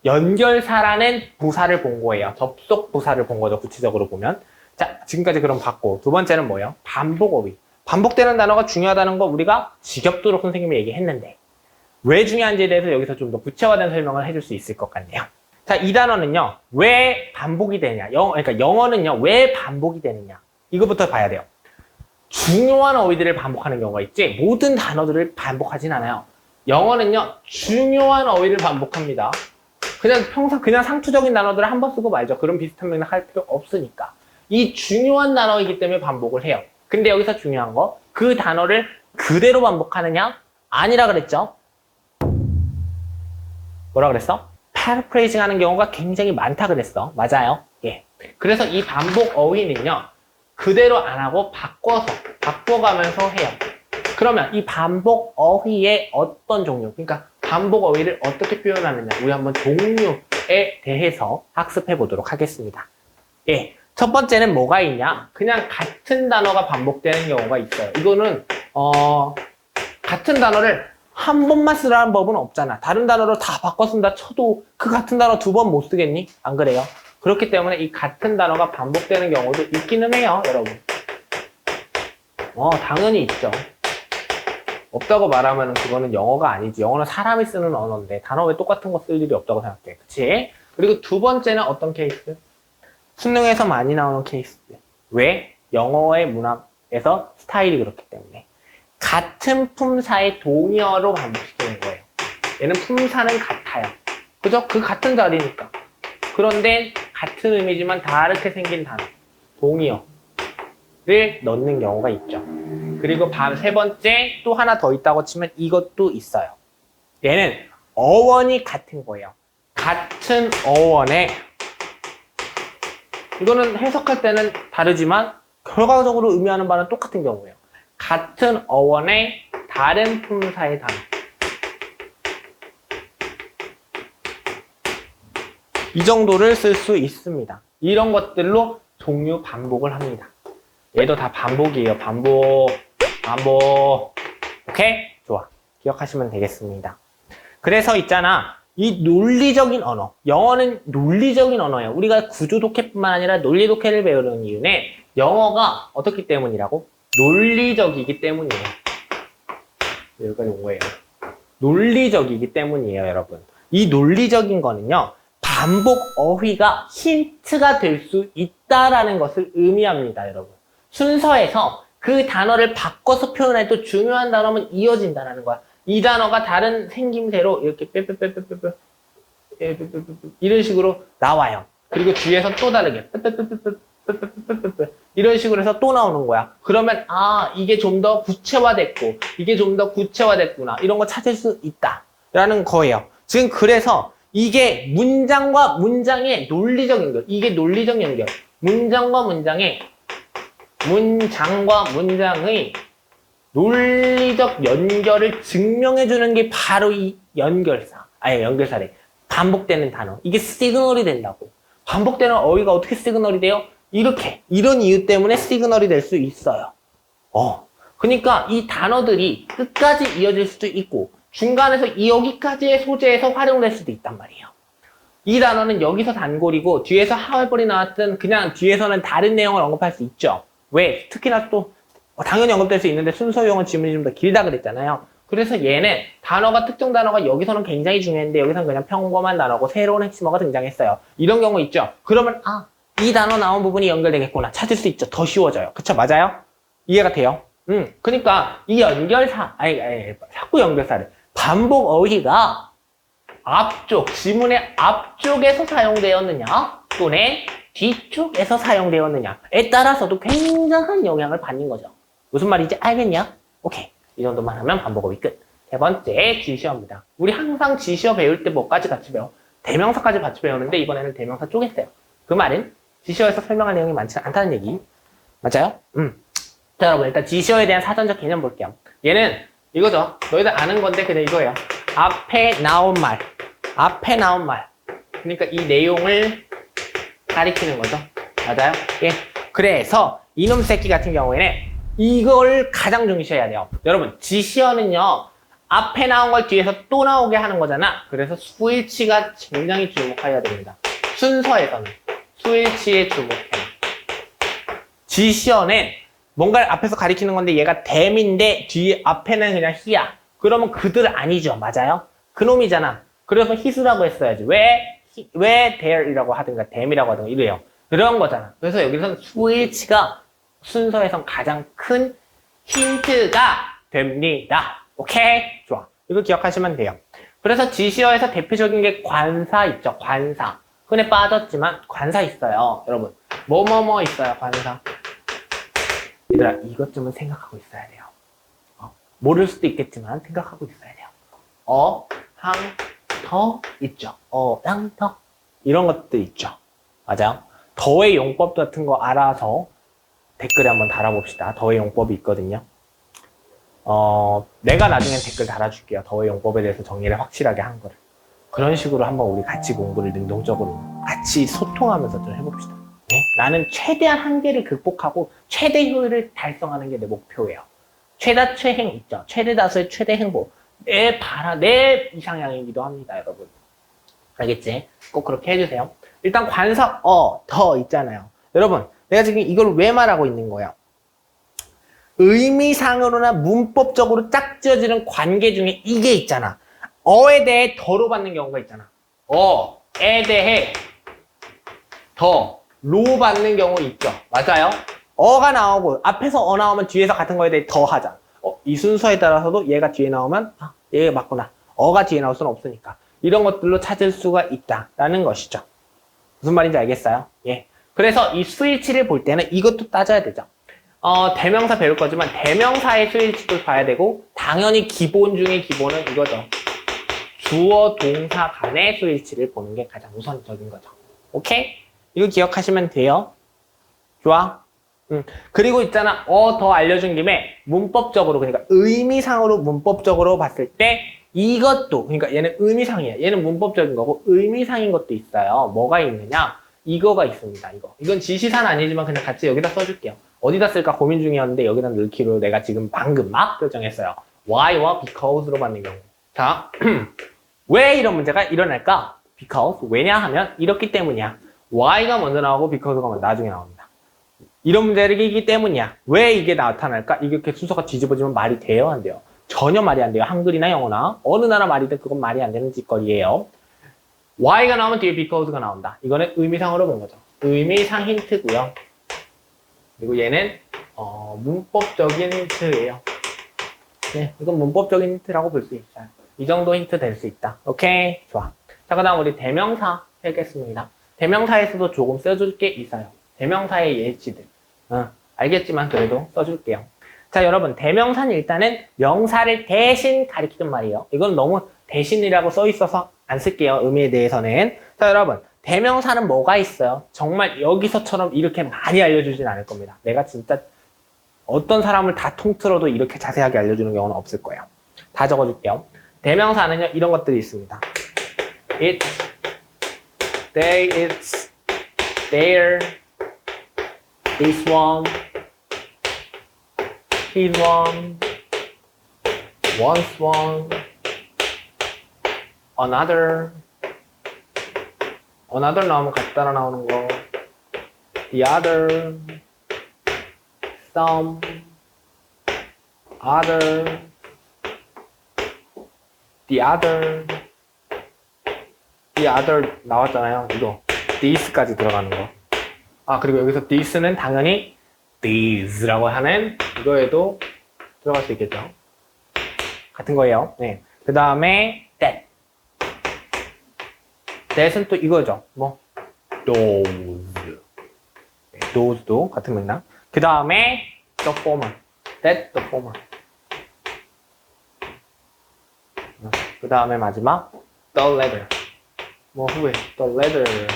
연결사라는 부사를 본 거예요. 접속 부사를 본 거죠. 구체적으로 보면. 자, 지금까지 그럼 봤고. 두 번째는 뭐예요? 반복 어휘. 반복되는 단어가 중요하다는 거 우리가 지겹도록 선생님이 얘기했는데 왜 중요한지에 대해서 여기서 좀 더 구체화된 설명을 해줄 수 있을 것 같네요. 자, 이 단어는요. 왜 반복이 되냐. 그러니까 영어는요. 왜 반복이 되느냐. 이거부터 봐야 돼요. 중요한 어휘들을 반복하는 경우가 있지 모든 단어들을 반복하진 않아요. 영어는요. 중요한 어휘를 반복합니다. 그냥 상투적인 단어들을 한 번 쓰고 말죠. 그런 비슷한 맥락 할 필요 없으니까. 이 중요한 단어이기 때문에 반복을 해요. 근데 여기서 중요한 거 그 단어를 그대로 반복하느냐? 아니라 그랬죠. 뭐라 그랬어? paraphrasing 하는 경우가 굉장히 많다 그랬어. 맞아요. 예. 그래서 이 반복 어휘는요. 그대로 안 하고 바꿔가면서 해요. 그러면 이 반복 어휘의 어떤 종류, 그러니까 반복 어휘를 어떻게 표현하느냐, 우리 한번 종류에 대해서 학습해 보도록 하겠습니다. 예. 첫 번째는 뭐가 있냐? 그냥 같은 단어가 반복되는 경우가 있어요. 이거는, 같은 단어를 한 번만 쓰라는 법은 없잖아. 다른 단어로 다 바꿔 쓴다 쳐도 그 같은 단어 두 번 못 쓰겠니? 안 그래요? 그렇기 때문에 이 같은 단어가 반복되는 경우도 있기는 해요, 여러분. 당연히 있죠. 없다고 말하면 그거는 영어가 아니지. 영어는 사람이 쓰는 언어인데 단어 왜 똑같은 거 쓸 일이 없다고 생각해. 그치? 그리고 두 번째는 어떤 케이스? 수능에서 많이 나오는 케이스. 왜? 영어의 문학에서 스타일이 그렇기 때문에. 같은 품사의 동의어로 반복시키는 거예요. 얘는 품사는 같아요. 그죠? 그 같은 자리니까. 그런데 같은 의미지만 다르게 생긴 단어, 동의어를 넣는 경우가 있죠. 그리고 세 번째 또 하나 더 있다고 치면 이것도 있어요. 얘는 어원이 같은 거예요. 같은 어원에 이거는 해석할 때는 다르지만 결과적으로 의미하는 바는 똑같은 경우예요. 같은 어원에 다른 품사의 단어. 이 정도를 쓸 수 있습니다. 이런 것들로 종류 반복을 합니다. 얘도 다 반복이에요. 반복. 오케이? 좋아. 기억하시면 되겠습니다. 그래서 있잖아. 이 논리적인 언어, 영어는 논리적인 언어예요. 우리가 구조 독해뿐만 아니라 논리 독해를 배우는 이유는 영어가 어떻기 때문이라고? 논리적이기 때문이에요. 여기까지 온 거예요. 논리적이기 때문이에요, 여러분. 이 논리적인 거는요, 반복 어휘가 힌트가 될 수 있다라는 것을 의미합니다, 여러분. 순서에서 그 단어를 바꿔서 표현해도 중요한 단어면 이어진다라는 거야. 이 단어가 다른 생김새로 이렇게 빼빼빼빼빼빼 이런 식으로 나와요. 그리고 뒤에서 또 다르게 이런 식으로 해서 또 나오는 거야. 그러면 이게 좀 더 구체화됐고 이게 좀 더 구체화됐구나 이런 거 찾을 수 있다라는 거예요. 지금 그래서 이게 문장과 문장의 논리적 연결, 이게 논리적 연결, 문장과 문장의 논리적 연결을 증명해주는 게 바로 이 연결사래. 반복되는 단어. 이게 시그널이 된다고. 반복되는 어휘가 어떻게 시그널이 돼요? 이런 이유 때문에 시그널이 될 수 있어요. 그러니까 이 단어들이 끝까지 이어질 수도 있고, 중간에서 여기까지의 소재에서 활용될 수도 있단 말이에요. 이 단어는 여기서 단골이고, 뒤에서 하얼벌이 나왔든, 그냥 뒤에서는 다른 내용을 언급할 수 있죠. 왜? 특히나 또, 당연히 언급될 수 있는데 순서용은 지문이 좀 더 길다 그랬잖아요. 그래서 얘는 특정 단어가 여기서는 굉장히 중요한데 여기서는 그냥 평범한 단어고 새로운 핵심어가 등장했어요. 이런 경우 있죠. 그러면 이 단어 나온 부분이 연결되겠구나. 찾을 수 있죠. 더 쉬워져요. 그쵸? 맞아요? 이해가 돼요? 그러니까 이 자꾸 연결사를 반복 어휘가 지문의 앞쪽에서 사용되었느냐 또는 뒤쪽에서 사용되었느냐에 따라서도 굉장한 영향을 받는 거죠. 무슨 말인지 알겠냐? 오케이. 이 정도만 하면 반복어휘 끝. 세 번째, 지시어입니다. 우리 항상 지시어 배울 때 뭐까지 같이 배워? 대명사까지 같이 배우는데 이번에는 대명사 쪼갰어요. 그 말은 지시어에서 설명할 내용이 많지 않다는 얘기. 맞아요? 자, 여러분 일단 지시어에 대한 사전적 개념 볼게요. 얘는 이거죠. 너희들 아는 건데 그냥 이거예요. 앞에 나온 말. 그러니까 이 내용을 가리키는 거죠. 맞아요? 예. 그래서 이놈 새끼 같은 경우에는 이걸 가장 중시해야 돼요. 여러분, 지시어는요, 앞에 나온 걸 뒤에서 또 나오게 하는 거잖아. 그래서 수일치가 굉장히 주목해야 됩니다. 순서에서는 수일치에 주목해요. 지시어는 뭔가를 앞에서 가리키는 건데 얘가 댐인데 앞에는 그냥 히야. 그러면 그들 아니죠. 맞아요? 그놈이잖아. 그래서 히스라고 했어야지. 왜 there이라고 하든가 댐이라고 하든가 이래요. 그런 거잖아. 그래서 여기서는 수일치가 순서에선 가장 큰 힌트가 됩니다. 오케이? 좋아. 이거 기억하시면 돼요. 그래서 지시어에서 대표적인 게 관사 있죠. 관사. 흔해 빠졌지만 관사 있어요. 여러분. 뭐뭐뭐 있어요. 관사. 얘들아, 이것 쯤은 생각하고 있어야 돼요. 모를 수도 있겠지만 생각하고 있어야 돼요. 항, 더 있죠. 양, 더. 이런 것들 있죠. 맞아요? 더의 용법 같은 거 알아서 댓글에 한번 달아봅시다. 더의 용법이 있거든요. 내가 나중엔 댓글 달아줄게요. 더의 용법에 대해서 정리를 확실하게 한 거를. 그런 식으로 한번 우리 같이 공부를 능동적으로 같이 소통하면서 좀 해봅시다. 네? 나는 최대한 한계를 극복하고 최대 효율을 달성하는 게 내 목표예요. 최다 최행 있죠. 최대다수의 최대 행보. 내 이상향이기도 합니다, 여러분. 알겠지? 꼭 그렇게 해주세요. 일단 관사, 더 있잖아요. 여러분, 내가 지금 이걸 왜 말하고 있는 거야? 의미상으로나 문법적으로 짝지어지는 관계 중에 이게 있잖아. 어에 대해 더로 받는 경우가 있잖아. 어에 대해 더로 받는 경우 있죠. 맞아요? 어가 나오고 앞에서 나오면 뒤에서 같은 거에 대해 더 하자. 이 순서에 따라서도 얘가 뒤에 나오면 얘가 맞구나. 어가 뒤에 나올 수는 없으니까. 이런 것들로 찾을 수가 있다라는 것이죠. 무슨 말인지 알겠어요? 예. 그래서 이 수일치를 볼 때는 이것도 따져야 되죠. 대명사 배울 거지만 대명사의 수일치도 봐야 되고 당연히 기본 중에 기본은 이거죠. 주어 동사 간의 수일치를 보는 게 가장 우선적인 거죠. 오케이? 이거 기억하시면 돼요. 좋아? 그리고 있잖아. 더 알려준 김에 문법적으로 그러니까 의미상으로 문법적으로 봤을 때 이것도 그러니까 얘는 의미상이야. 얘는 문법적인 거고 의미상인 것도 있어요. 뭐가 있느냐? 이거가 있습니다. 이건 지시사는 아니지만 그냥 같이 여기다 써줄게요. 어디다 쓸까 고민 중이었는데 여기다 넣기로 내가 지금 방금 막 결정했어요. why와 because로 받는 경우. 자, 왜 이런 문제가 일어날까? Because, 왜냐하면 이렇기 때문이야. Why가 먼저 나오고 Because가 나중에 나옵니다. 이런 문제이기 때문이야. 왜 이게 나타날까? 이렇게 순서가 뒤집어지면 말이 돼요? 안 돼요? 전혀 말이 안 돼요. 한글이나 영어나 어느 나라 말이든 그건 말이 안 되는 짓거리예요. Why가 나오면 뒤에 Because가 나온다. 이거는 의미상으로 본 거죠. 의미상 힌트고요. 그리고 얘는 문법적인 힌트예요. 네, 이건 문법적인 힌트라고 볼 수 있어요. 이 정도 힌트 될 수 있다. 오케이, 좋아. 자, 그 다음 우리 대명사 해겠습니다. 대명사에서도 조금 써줄 게 있어요. 대명사의 예시들. 알겠지만 그래도 써줄게요. 자, 여러분, 대명사는 일단은 명사를 대신 가리키는 말이에요. 이건 너무 대신이라고 써 있어서 안 쓸게요. 의미에 대해서는. 자, 여러분, 대명사는 뭐가 있어요? 정말 여기서처럼 이렇게 많이 알려주진 않을 겁니다. 내가 진짜 어떤 사람을 다 통틀어도 이렇게 자세하게 알려주는 경우는 없을 거예요. 다 적어줄게요. 대명사는요, 이런 것들이 있습니다. It, they, it's, there, this one, his one, once one, another 나오면 같이 따라 나오는 거, the other, some, other, the other 나왔잖아요. 이거 this까지 들어가는 거. 아, 그리고 여기서 this는 당연히 these라고 하는 이거에도 들어갈 수 있겠죠. 같은 거예요. 네. 그 다음에 that. that은 또 이거죠. 뭐 those. 네, those도 같은 맥락. 그 다음에 the former. that, the former. 그 다음에 마지막 the latter. 뭐 후에 the latter.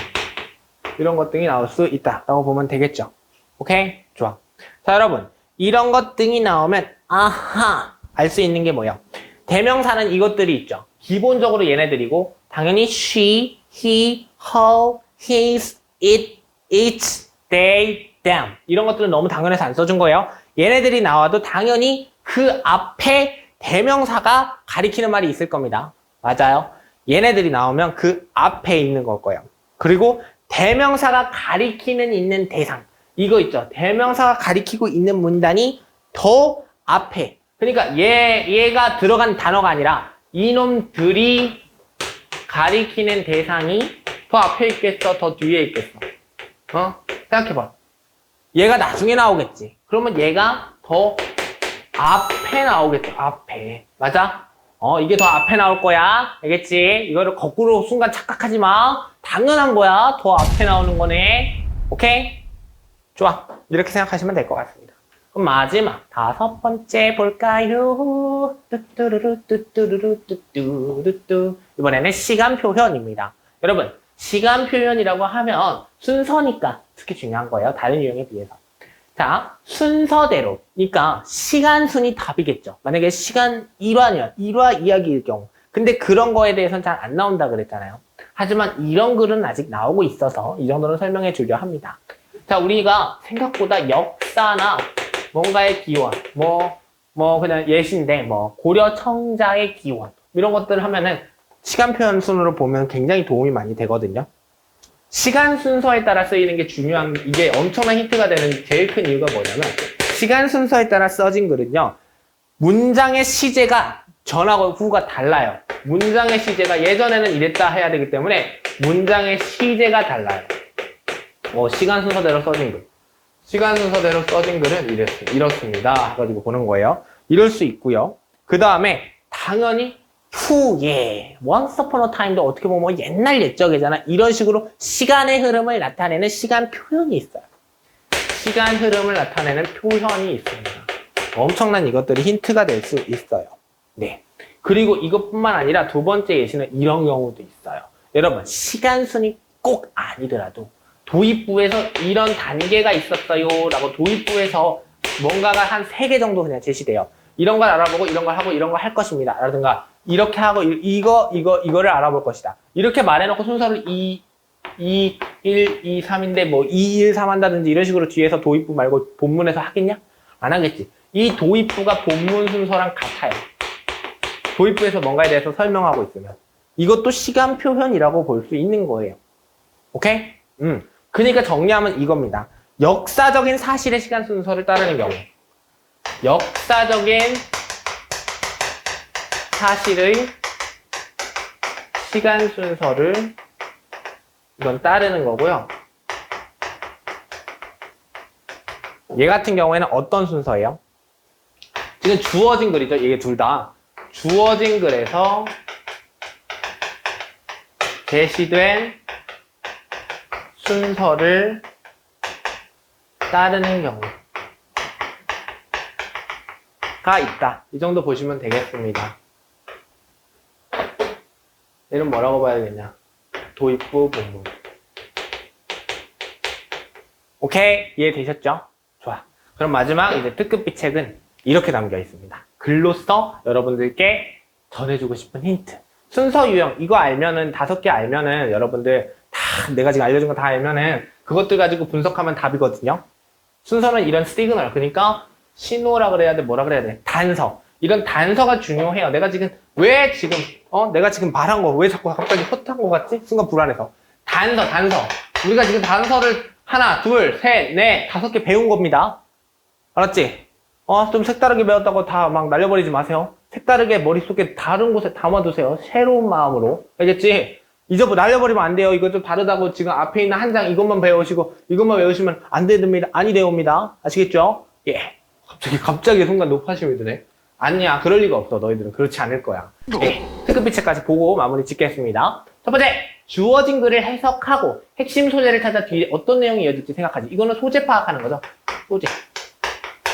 이런 것 등이 나올 수 있다라고 보면 되겠죠. 오케이? 좋아. 자, 여러분, 이런 것 등이 나오면 아하! 알 수 있는 게 뭐예요? 대명사는 이것들이 있죠. 기본적으로 얘네들이고 당연히 she, he, her, his, it, its, they, them 이런 것들은 너무 당연해서 안 써준 거예요. 얘네들이 나와도 당연히 그 앞에 대명사가 가리키는 말이 있을 겁니다. 맞아요. 얘네들이 나오면 그 앞에 있는 걸 거예요. 그리고 대명사가 가리키는 있는 대상 이거 있죠. 대명사가 가리키고 있는 문단이 더 앞에 그러니까 얘가 들어간 단어가 아니라 이놈들이 가리키는 대상이 더 앞에 있겠어? 더 뒤에 있겠어? 생각해봐. 얘가 나중에 나오겠지. 그러면 얘가 더 앞에 나오겠죠. 앞에. 맞아? 이게 더 앞에 나올 거야. 알겠지? 이거를 거꾸로 순간 착각하지 마. 당연한 거야. 더 앞에 나오는 거네. 오케이? 좋아. 이렇게 생각하시면 될 것 같습니다. 그럼 마지막 5번째 볼까요? 뚜뚜루루 뚜뚜루루 뚜뚜루뚜 이번에는 시간 표현입니다. 여러분, 시간 표현이라고 하면 순서니까 특히 중요한 거예요. 다른 유형에 비해서. 자, 순서대로. 그러니까 시간순이 답이겠죠. 만약에 시간 1화면, 1화 이야기일 경우. 근데 그런 거에 대해서는 잘 안 나온다 그랬잖아요. 하지만 이런 글은 아직 나오고 있어서 이 정도는 설명해 주려 합니다. 자, 우리가 생각보다 역사나 뭔가의 기원, 그냥 예시인데, 고려 청자의 기원, 이런 것들을 하면은 시간 표현 순으로 보면 굉장히 도움이 많이 되거든요. 시간 순서에 따라 쓰이는 게 중요한, 이게 엄청난 힌트가 되는 제일 큰 이유가 뭐냐면, 시간 순서에 따라 써진 글은요, 문장의 시제가 전하고 후가 달라요. 문장의 시제가 예전에는 이랬다 해야 되기 때문에, 문장의 시제가 달라요. 시간 순서대로 써진 글. 시간 순서대로 써진 글은 이렇습니다. 가지고 보는 거예요. 이럴 수 있고요. 그 다음에 당연히 후에 once upon a time도 어떻게 보면 옛날 옛적이잖아. 이런 식으로 시간의 흐름을 나타내는 시간 표현이 있어요. 시간 흐름을 나타내는 표현이 있습니다. 엄청난 이것들이 힌트가 될 수 있어요. 네. 그리고 이것뿐만 아니라 두 번째 예시는 이런 경우도 있어요. 여러분, 시간순이 꼭 아니더라도 도입부에서 이런 단계가 있었어요 라고 도입부에서 뭔가가 한 3개 정도 그냥 제시돼요. 이런 걸 알아보고 이런 걸 하고 이런 걸 할 것입니다. 라든가 이렇게 하고 이거를 알아볼 것이다. 이렇게 말해놓고 순서를 2, 1, 2, 3인데 2, 1, 3 한다든지 이런 식으로 뒤에서 도입부 말고 본문에서 하겠냐? 안 하겠지. 이 도입부가 본문 순서랑 같아요. 도입부에서 뭔가에 대해서 설명하고 있으면. 이것도 시간 표현이라고 볼 수 있는 거예요. 오케이? 그러니까 정리하면 이겁니다. 역사적인 사실의 시간 순서를 따르는 경우. 역사적인 사실의 시간 순서를 이건 따르는 거고요. 얘 같은 경우에는 어떤 순서예요? 지금 주어진 글이죠. 이게 둘 다. 주어진 글에서 제시된 순서를 따르는 경우가 있다. 이 정도 보시면 되겠습니다. 얘는 뭐라고 봐야 되냐? 도입부, 본문. 오케이? 이해되셨죠? 좋아. 그럼 마지막 이제 특급 비책은 이렇게 담겨 있습니다. 글로써 여러분들께 전해주고 싶은 힌트. 순서 유형, 이거 알면은, 5개 알면은 여러분들 다, 내가 지금 알려준 거 다 알면은 그것들 가지고 분석하면 답이거든요. 순서는 이런 시그널, 그러니까 신호라 그래야 돼, 뭐라 그래야 돼? 단서. 이런 단서가 중요해요. 내가 지금 내가 지금 말한 거 왜 자꾸 갑자기 헛한 거 같지? 순간 불안해서. 단서. 우리가 지금 단서를 하나, 둘, 셋, 넷, 5개 배운 겁니다. 알았지? 좀 색다르게 배웠다고 다 막 날려버리지 마세요. 색다르게 머릿속에 다른 곳에 담아두세요. 새로운 마음으로. 알겠지? 날려버리면 안 돼요. 이거 좀 다르다고 지금 앞에 있는 한 장 이것만 배우시고 이것만 외우시면 안 됩니다. 아니 되옵니다. 아시겠죠? 예. 갑자기 순간 높아심이 드네. 아니야. 그럴 리가 없어. 너희들은 그렇지 않을 거야. 예. 특급 비책까지 보고 마무리 짓겠습니다. 첫 번째, 주어진 글을 해석하고 핵심 소재를 찾아 뒤에 어떤 내용이 이어질지 생각하지. 이거는 소재 파악하는 거죠. 소재.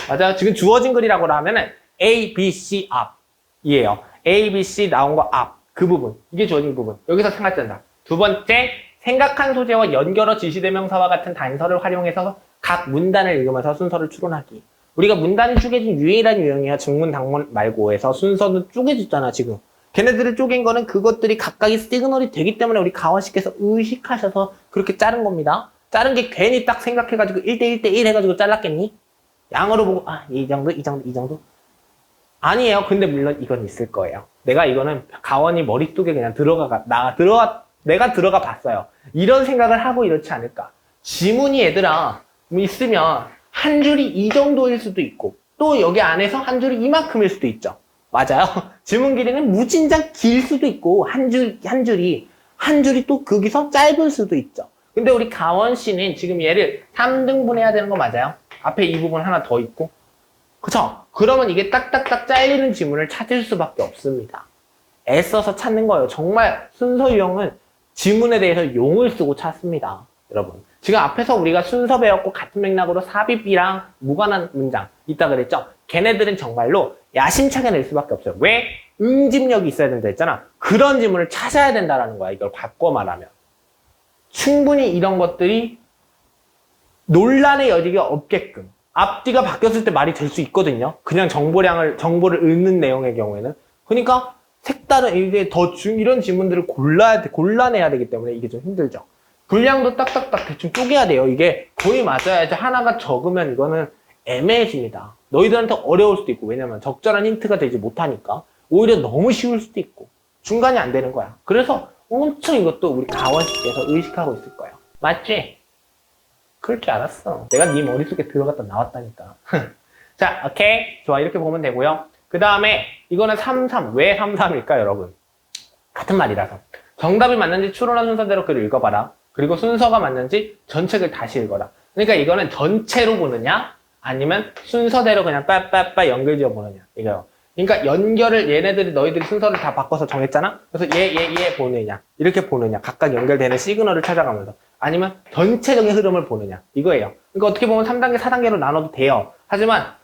맞아요. 지금 주어진 글이라고 하면은 A, B, C 앞이에요. A, B, C 나온 거 앞. 그 부분. 이게 주어진 부분. 여기서 생각된다. 두 번째, 생각한 소재와 연결어 지시대명사와 같은 단서를 활용해서 각 문단을 읽으면서 순서를 추론하기. 우리가 문단이 쪼개진 유일한 유형이야. 증문, 당문 말고 해서 순서는 쪼개졌잖아, 지금. 걔네들을 쪼갠 거는 그것들이 각각의 시그널이 되기 때문에 우리 가원씨께서 의식하셔서 그렇게 자른 겁니다. 자른 게 괜히 딱 생각해가지고 1대1대1 해가지고 잘랐겠니? 양으로 보고, 이 정도? 아니에요. 근데 물론 이건 있을 거예요. 내가 이거는 가원이 머릿속에 그냥 내가 들어가 봤어요. 이런 생각을 하고 이렇지 않을까. 지문이 얘들아, 있으면 한 줄이 이 정도일 수도 있고, 또 여기 안에서 한 줄이 이만큼일 수도 있죠. 맞아요. 지문 길이는 무진장 길 수도 있고, 한 줄이 또 거기서 짧을 수도 있죠. 근데 우리 가원 씨는 지금 얘를 3등분 해야 되는 거 맞아요? 앞에 이 부분 하나 더 있고. 그쵸? 그러면 이게 딱딱딱 잘리는 지문을 찾을 수밖에 없습니다. 애써서 찾는 거예요. 정말 순서 유형은 지문에 대해서 용을 쓰고 찾습니다. 여러분. 지금 앞에서 우리가 순서 배웠고 같은 맥락으로 삽입이랑 무관한 문장 있다 그랬죠? 걔네들은 정말로 야심차게 낼 수밖에 없어요. 왜? 응집력이 있어야 된다 했잖아. 그런 지문을 찾아야 된다는 거야. 이걸 바꿔 말하면. 충분히 이런 것들이 논란의 여지가 없게끔 앞뒤가 바뀌었을 때 말이 될 수 있거든요. 그냥 정보를 읽는 내용의 경우에는. 그러니까 색다른 이게 이런 지문들을 골라내야 되기 때문에 이게 좀 힘들죠. 분량도 딱딱딱 대충 쪼개야 돼요. 이게 거의 맞아야지. 하나가 적으면 이거는 애매해집니다. 너희들한테 어려울 수도 있고, 왜냐면 적절한 힌트가 되지 못하니까 오히려 너무 쉬울 수도 있고 중간이 안 되는 거야. 그래서 엄청 이것도 우리 가원씨께서 의식하고 있을 거예요. 맞지? 그럴 줄 알았어. 내가 네 머릿속에 들어갔다 나왔다니까. 자, 오케이. 좋아. 이렇게 보면 되고요. 그 다음에 이거는 33. 왜 33일까, 여러분? 같은 말이라서. 정답이 맞는지 추론한 순서대로 글을 읽어봐라. 그리고 순서가 맞는지 전책을 다시 읽어라. 그러니까 이거는 전체로 보느냐, 아니면 순서대로 그냥 빠빠빠 연결지어 보느냐. 이거요. 그러니까 연결을 너희들이 순서를 다 바꿔서 정했잖아? 그래서 얘 보느냐. 이렇게 보느냐. 각각 연결되는 시그널을 찾아가면서. 아니면 전체적인 흐름을 보느냐. 이거예요. 그러니까 어떻게 보면 3단계, 4단계로 나눠도 돼요. 하지만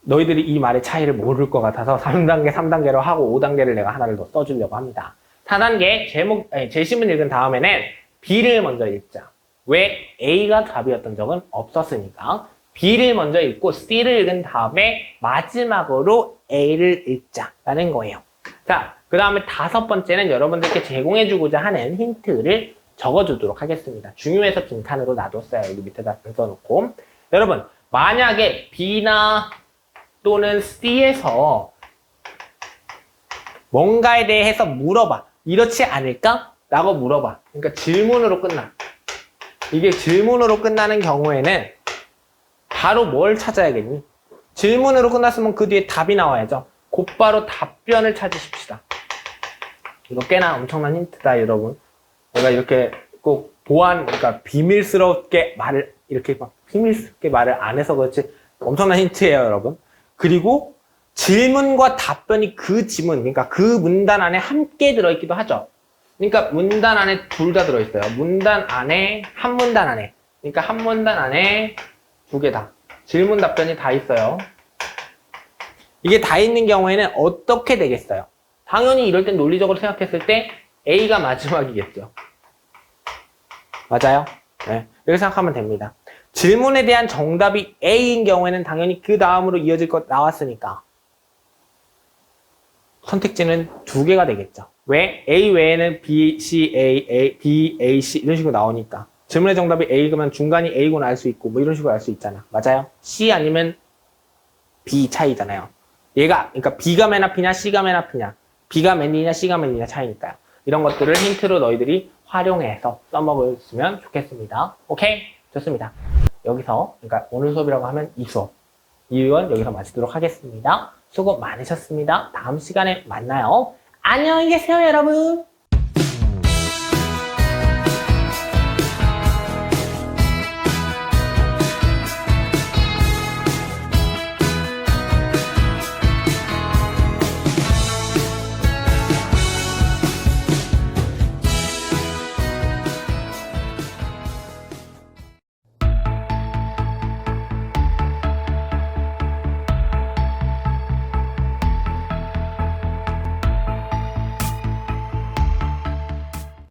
너희들이 이 말의 차이를 모를 것 같아서 3단계, 3단계로 하고 5단계를 내가 하나를 더 써주려고 합니다. 4단계 제시문 읽은 다음에는 B를 먼저 읽자. 왜? A가 답이었던 적은 없었으니까. B를 먼저 읽고 C를 읽은 다음에 마지막으로 A를 읽자라는 거예요. 자, 그 다음에 5번째는 여러분들께 제공해주고자 하는 힌트를 적어주도록 하겠습니다. 중요해서 빈칸으로 놔뒀어요. 여기 밑에다 써놓고. 여러분, 만약에 B나 또는 C에서 뭔가에 대해서 물어봐. 이렇지 않을까? 라고 물어봐. 그러니까 질문으로 끝나. 이게 질문으로 끝나는 경우에는 바로 뭘 찾아야겠니? 질문으로 끝났으면 그 뒤에 답이 나와야죠. 곧바로 답변을 찾으십시다. 이거 꽤나 엄청난 힌트다, 여러분. 내가 이렇게 꼭 그러니까 비밀스럽게 말을, 이렇게 막 비밀스럽게 말을 안 해서 그렇지 엄청난 힌트예요, 여러분. 그리고 질문과 답변이 그 지문, 그러니까 그 문단 안에 함께 들어있기도 하죠. 그러니까 문단 안에 둘 다 들어있어요. 문단 안에, 한 문단 안에. 그러니까 한 문단 안에 두 개 다. 질문, 답변이 다 있어요. 이게 다 있는 경우에는 어떻게 되겠어요? 당연히 이럴 땐 논리적으로 생각했을 때 A가 마지막이겠죠. 맞아요? 네, 이렇게 생각하면 됩니다. 질문에 대한 정답이 A인 경우에는 당연히 그 다음으로 이어질 것 나왔으니까 선택지는 두 개가 되겠죠. 왜? A 외에는 B, C, A, B, A, C 이런 식으로 나오니까. 질문의 정답이 A 그러면 중간이 A구나 알 수 있고 뭐 이런 식으로 알 수 있잖아. 맞아요? C 아니면 B 차이잖아요. 그러니까 B가 맨 앞이냐 C가 맨 앞이냐 B가 맨이냐 C가 맨이냐 차이니까요. 이런 것들을 힌트로 너희들이 활용해서 써먹었으면 좋겠습니다. 오케이? 좋습니다. 여기서 그러니까 오늘 수업이라고 하면 이 수업. 이건 여기서 마치도록 하겠습니다. 수고 많으셨습니다. 다음 시간에 만나요. 안녕히 계세요, 여러분.